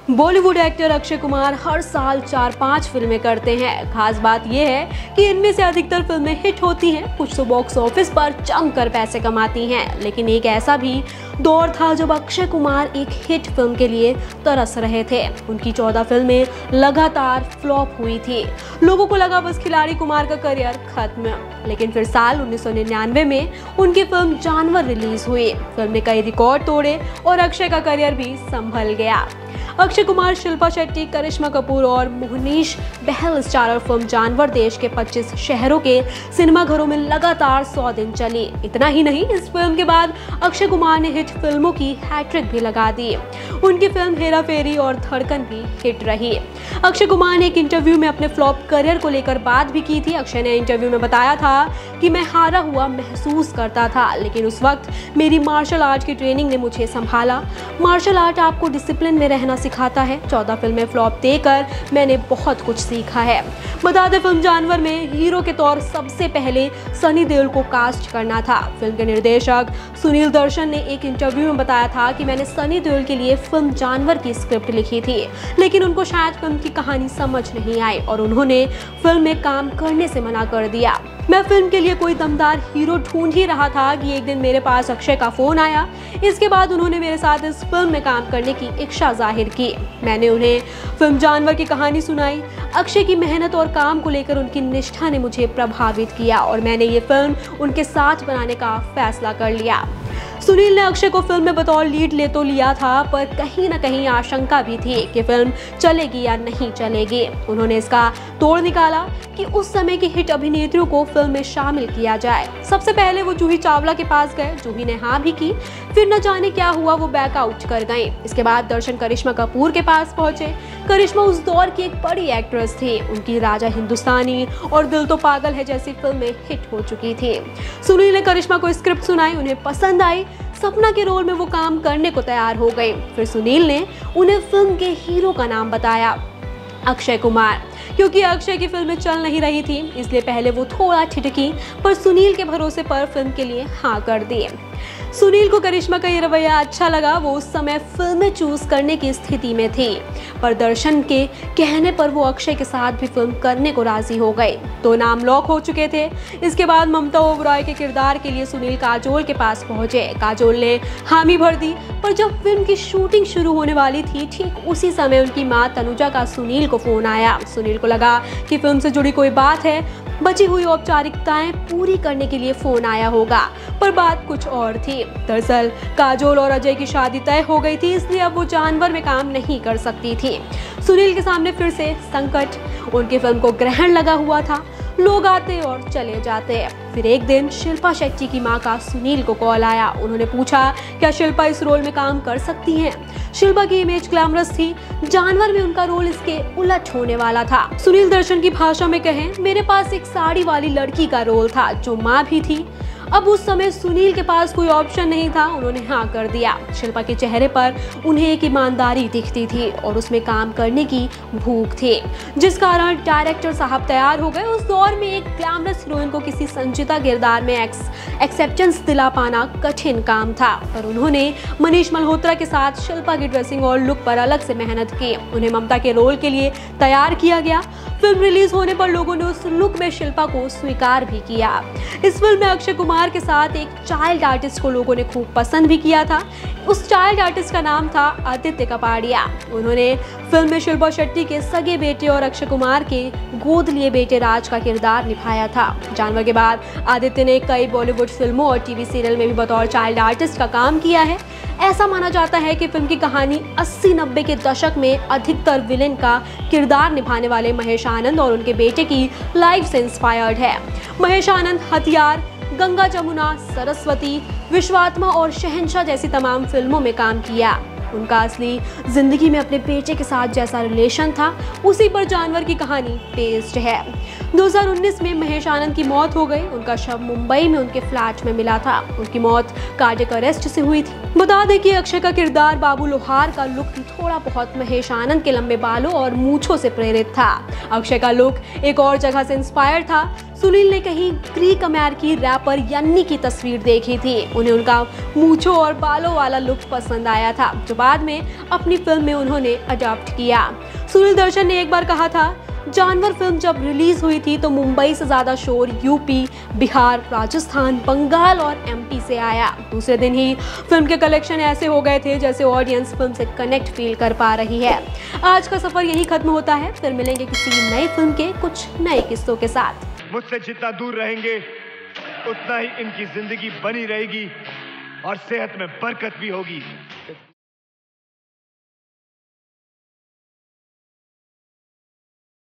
Bollywood actor Akshay Kumar हर साल 4-5 फिल्में करते हैं। खास बात यह है कि इनमें से अधिकतर फिल्में हिट होती हैं, कुछ तो बॉक्स ऑफिस पर जमकर पैसे कमाती हैं। लेकिन एक ऐसा भी दौर था जब अक्षय कुमार एक हिट फिल्म के लिए तरस रहे थे। उनकी 14 फिल्में लगातार फ्लॉप हुई थी। लोगों को लगा बस खिलाड़ी कुमार का करियर खत्म। लेकिन फिर साल 1999 में उनकी फिल्म जानवर रिलीज हुई। फिल्म ने कई रिकॉर्ड तोड़े और अक्षय का करियर भी संभल गया। अक्षय कुमार, शिल्पा शेट्टी, करिश्मा कपूर और मोहनीश बहल स्टारर फिल्म जानवर देश के 25 शहरों के सिनेमाघरों में लगातार 100 दिन चली। इतना ही नहीं, इस फिल्म के बाद अक्षय कुमार ने हिट फिल्मों की हैट्रिक भी लगा दी। उनकी फिल्म हेरा फेरी और धड़कन भी हिट रही। अक्षय कुमार ने एक इंटरव्यू में अपने फ्लॉप करियर को लेकर बात भी की थी। अक्षय ने इंटरव्यू में बताया था कि मैं हारा हुआ महसूस करता था, लेकिन उस वक्त मेरी मार्शल आर्ट की ट्रेनिंग ने मुझे संभाला। मार्शल आर्ट आपको डिसिप्लिन में रहना सिखाता है। 14 फिल्में फ्लॉप देकर मैंने बहुत कुछ सीखा है। बता दें, फिल्म जानवर में हीरो के तौर सबसे पहले सनी देओल को कास्ट करना था। फिल्म के निर्देशक सुनील दर्शन ने एक इंटरव्यू में बताया था कि मैंने सनी देओल के लिए फिल्म जानवर की स्क्रिप्ट लिखी थी, लेकिन उनको शायद फिल्म की कहानी समझ नहीं आई और उन्होंने फिल्म में काम करने से मना कर दिया। मैं फिल्म के लिए कोई दमदार हीरो ढूंढ ही रहा था कि एक दिन मेरे पास अक्षय का फोन आया। इसके बाद उन्होंने मेरे साथ इस फिल्म में काम करने की इच्छा जाहिर की। मैंने उन्हें फिल्म जानवर की कहानी सुनाई। अक्षय की मेहनत और काम को लेकर उनकी निष्ठा ने मुझे प्रभावित किया और मैंने ये फिल्म उनके साथ बनाने का फैसला कर लिया। सुनील ने अक्षय को फिल्म में बतौर लीड ले तो लिया था, पर कहीं न कहीं आशंका भी थी कि फिल्म चलेगी या नहीं चलेगी। उन्होंने इसका तोड़ निकाला कि उस समय की हिट अभिनेत्रियों को फिल्म में शामिल किया जाए। सबसे पहले वो जूही चावला के पास गए। जूही ने हाँ भी की, फिर न जाने क्या हुआ, वो बैकआउट कर गई। इसके बाद दर्शन करिश्मा कपूर के पास पहुंचे। करिश्मा उस दौर की एक बड़ी एक्ट्रेस थी। उनकी राजा हिंदुस्तानी और दिल तो पागल है जैसी फिल्में हिट हो चुकी थी। सुनील ने करिश्मा को स्क्रिप्ट सुनाई, उन्हें पसंद आई। सपना के रोल में वो काम करने को तैयार हो गए। फिर सुनील ने उन्हें फिल्म के हीरो का नाम बताया, अक्षय कुमार। क्योंकि अक्षय की फिल्में चल नहीं रही थी, इसलिए पहले वो थोड़ा ठिठकी, पर सुनील के भरोसे पर फिल्म के लिए हाँ कर दिए। सुनील को करिश्मा का ये रवैया अच्छा लगा। वो उस समय फिल्में चूज करने की स्थिति में थी, पर दर्शन के कहने पर वो अक्षय के साथ भी फिल्म करने को राजी हो गए। तो नाम लॉक हो चुके थे। इसके बाद ममता ओबरॉय के किरदार के लिए सुनील काजोल के पास पहुंचे। काजोल ने हामी भर दी, पर जब फिल्म की शूटिंग शुरू होने वाली थी, ठीक उसी समय उनकी मां तनुजा का सुनील को फोन आया। सुनील को लगा कि फिल्म से जुड़ी कोई बात है, बची हुई औपचारिकताएं पूरी करने के लिए फोन आया होगा, पर बात कुछ और थी। दरअसल काजोल और अजय की शादी तय हो गई थी, इसलिए अब वो जानवर में काम नहीं कर सकती थी। सुनील के सामने फिर से संकट। उनकी फिल्म को ग्रहण लगा हुआ था। लोग आते और चले जाते। फिर एक दिन शिल्पा शेट्टी की मां का सुनील को कॉल आया। उन्होंने पूछा क्या शिल्पा इस रोल में काम कर सकती हैं। शिल्पा की इमेज ग्लैमरस थी, जानवर में उनका रोल इसके उलट होने वाला था। सुनील दर्शन की भाषा में कहें, मेरे पास एक साड़ी वाली लड़की का रोल था जो माँ भी थी। अब उस समय सुनील के पास कोई ऑप्शन नहीं था, उन्होंने हाँ कर दिया। शिल्पा के चेहरे पर उन्हें एक ईमानदारी दिखती थी और उसमें काम करने की भूख थी, जिस कारण डायरेक्टर साहब तैयार हो गए। उस दौर में एक ग्लैमरस हीरोइन को किसी संजीदा किरदार में एक्सेप्टेंस दिला पाना कठिन काम था, पर उन्होंने मनीष मल्होत्रा के साथ शिल्पा की ड्रेसिंग और लुक पर अलग से मेहनत की। उन्हें ममता के रोल के लिए तैयार किया गया। फिल्म रिलीज होने पर लोगों ने उस लुक में शिल्पा को स्वीकार भी किया। इस फिल्म में अक्षय कुमार के साथ एक चाइल्ड आर्टिस्ट को लोगों ने खूब पसंद भी किया था। उस चाइल्ड आर्टिस्ट का नाम था आदित्य कपाड़िया। उन्होंने फिल्म में शिल्पा शेट्टी के सगे बेटे और अक्षय कुमार के गोद लिए बेटे राज का किरदार निभाया था। जानवर के बाद आदित्य ने कई बॉलीवुड फिल्मों और टीवी सीरियल में भी बतौर चाइल्ड आर्टिस्ट का काम किया है। ऐसा माना जाता है कि फिल्म की कहानी 80-90 के दशक में अधिकतर विलेन का किरदार निभाने वाले महेश आनंद और उनके बेटे की लाइफ से इंस्पायर्ड है। महेश आनंद हथियार, गंगा जमुना, सरस्वती, विश्वात्मा और शहंशाह जैसी तमाम फिल्मों में काम किया। उनका असली जिंदगी में अपने बेटे के साथ जैसा रिलेशन था, उसी पर जानवर की कहानी बेस्ड है। 2019 में महेश आनंद की मौत हो गई। उनका शव मुंबई में उनके फ्लैट में मिला था। उनकी मौत कार्डियक अरेस्ट से हुई थी। बता दें कि अक्षय का किरदार बाबू लोहार का लुक थोड़ा बहुत महेश आनंद के लंबे बालों और मूंछों से प्रेरित था। अक्षय का लुक एक और जगह से इंस्पायर था। सुनील ने कहीं ग्रीक अमेरिकी रैपर यन्नी की तस्वीर देखी थी। उन्हें उनका मूंछों और बालों वाला लुक पसंद आया था, जो बाद में अपनी फिल्म में उन्होंने अडॉप्ट किया। सुनील दर्शन ने एक बार कहा था, जानवर फिल्म जब रिलीज हुई थी तो मुंबई से ज्यादा शोर यूपी, बिहार, राजस्थान, बंगाल और एमपी से आया। दूसरे दिन ही फिल्म के कलेक्शन ऐसे हो गए थे जैसे ऑडियंस फिल्म से कनेक्ट फील कर पा रही है। आज का सफर यही खत्म होता है। फिर मिलेंगे किसी नई फिल्म के कुछ नए किस्सों के साथ। मुझसे जितना दूर रहेंगे उतना ही इनकी जिंदगी बनी रहेगी और सेहत में बरकत भी होगी।